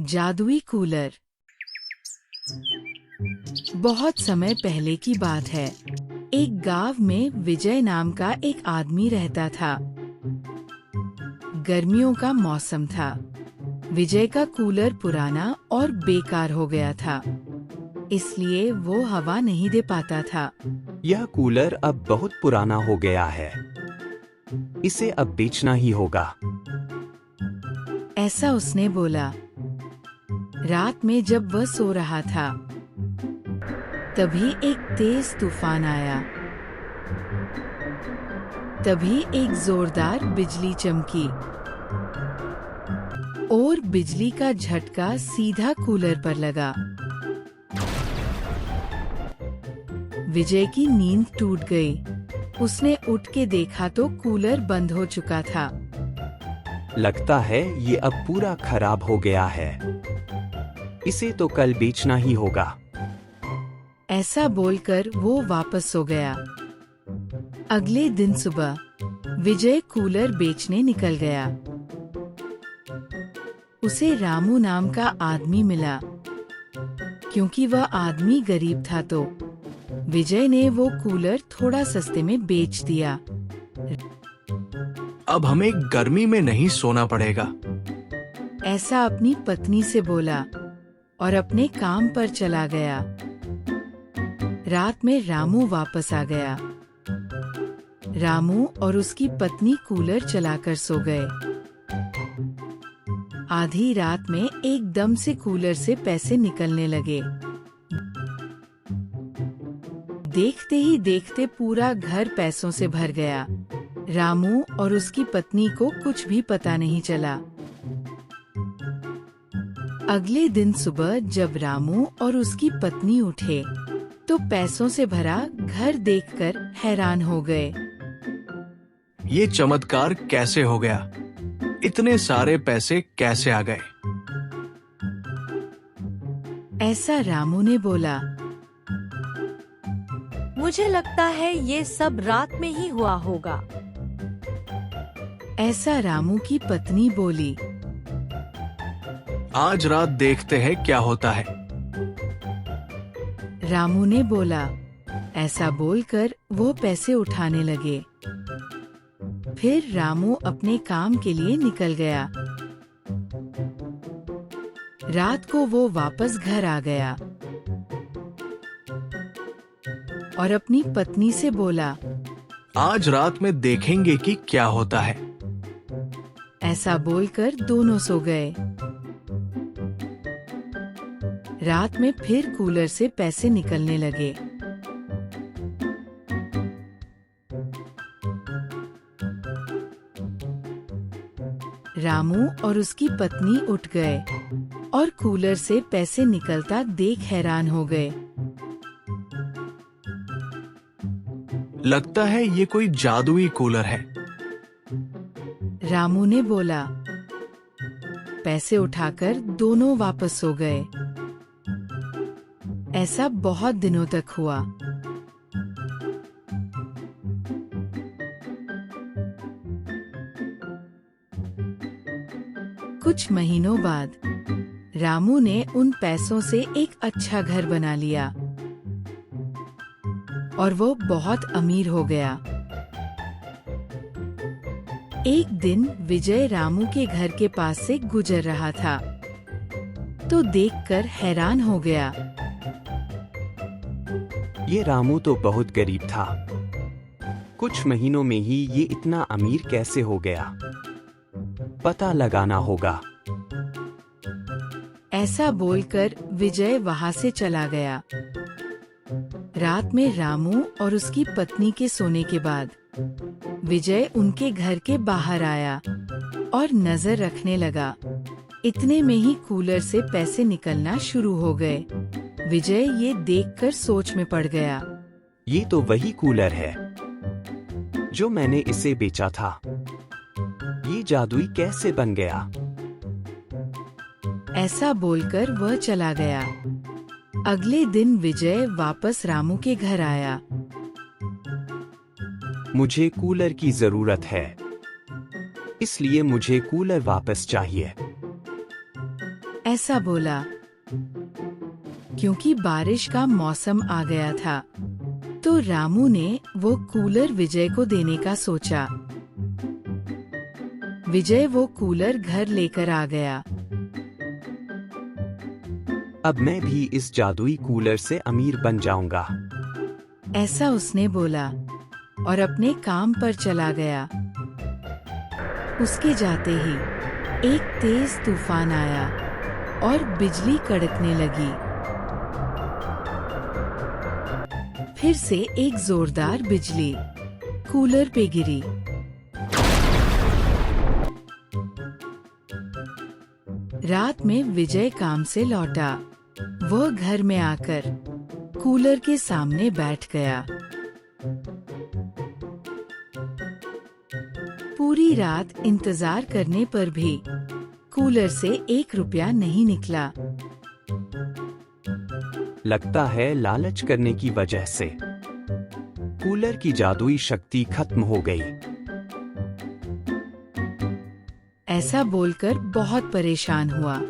जादुई कूलर। बहुत समय पहले की बात है। एक गांव में विजय नाम का एक आदमी रहता था। गर्मियों का मौसम था। विजय का कूलर पुराना और बेकार हो गया था, इसलिए वो हवा नहीं दे पाता था। यह कूलर अब बहुत पुराना हो गया है। इसे अब बेचना ही होगा। ऐसा उसने बोला। रात में जब वह सो रहा था, तभी एक तेज तूफान आया। तभी एक जोरदार बिजली चमकी और बिजली का झटका सीधा कूलर पर लगा। विजय की नींद टूट गई। उसने उठ के देखा तो कूलर बंद हो चुका था। लगता है ये अब पूरा खराब हो गया है। इसे तो कल बेचना ही होगा। ऐसा बोलकर वो वापस सो गया। अगले दिन सुबह विजय कूलर बेचने निकल गया। उसे रामू नाम का आदमी मिला। क्योंकि वह आदमी गरीब था तो विजय ने वो कूलर थोड़ा सस्ते में बेच दिया। अब हमें गर्मी में नहीं सोना पड़ेगा। ऐसा अपनी पत्नी से बोला और अपने काम पर चला गया। रात में रामू वापस आ गया। रामू और उसकी पत्नी कूलर चलाकर सो गए। आधी रात में एकदम से कूलर से पैसे निकलने लगे। देखते ही देखते पूरा घर पैसों से भर गया। रामू और उसकी पत्नी को कुछ भी पता नहीं चला। अगले दिन सुबह जब रामू और उसकी पत्नी उठे तो पैसों से भरा घर देखकर हैरान हो गए। ये चमत्कार कैसे हो गया? इतने सारे पैसे कैसे आ गए? ऐसा रामू ने बोला। मुझे लगता है ये सब रात में ही हुआ होगा। ऐसा रामू की पत्नी बोली। आज रात देखते हैं क्या होता है। रामू ने बोला। ऐसा बोलकर वो पैसे उठाने लगे। फिर रामू अपने काम के लिए निकल गया। रात को वो वापस घर आ गया और अपनी पत्नी से बोला, आज रात में देखेंगे कि क्या होता है। ऐसा बोलकर दोनों सो गए। रात में फिर कूलर से पैसे निकलने लगे। रामू और उसकी पत्नी उठ गए और कूलर से पैसे निकलता देख हैरान हो गए। लगता है ये कोई जादुई कूलर है। रामू ने बोला। पैसे उठाकर दोनों वापस सो गए। ऐसा बहुत दिनों तक हुआ। कुछ महीनों बाद रामू ने उन पैसों से एक अच्छा घर बना लिया और वो बहुत अमीर हो गया। एक दिन विजय रामू के घर के पास से गुजर रहा था तो देखकर हैरान हो गया। ये रामू तो बहुत गरीब था। कुछ महीनों में ही ये इतना अमीर कैसे हो गया? पता लगाना होगा। ऐसा बोलकर विजय वहां से चला गया। रात में रामू और उसकी पत्नी के सोने के बाद विजय उनके घर के बाहर आया और नजर रखने लगा। इतने में ही कूलर से पैसे निकलना शुरू हो गए। विजय ये देखकर सोच में पड़ गया। ये तो वही कूलर है जो मैंने इसे बेचा था। ये जादुई कैसे बन गया? ऐसा बोलकर वह चला गया। अगले दिन विजय वापस रामू के घर आया। मुझे कूलर की जरूरत है, इसलिए मुझे कूलर वापस चाहिए। ऐसा बोला। क्योंकि बारिश का मौसम आ गया था, तो रामू ने वो कूलर विजय को देने का सोचा। विजय वो कूलर घर लेकर आ गया। अब मैं भी इस जादुई कूलर से अमीर बन जाऊंगा। ऐसा उसने बोला और अपने काम पर चला गया। उसके जाते ही एक तेज तूफान आया और बिजली कड़कने लगी। फिर से एक जोरदार बिजली कूलर पे गिरी। रात में विजय काम से लौटा। वह घर में आकर कूलर के सामने बैठ गया। पूरी रात इंतजार करने पर भी कूलर से 1 रुपया नहीं निकला। लगता है लालच करने की वजह से कूलर की जादुई शक्ति खत्म हो गई। ऐसा बोलकर बहुत परेशान हुआ।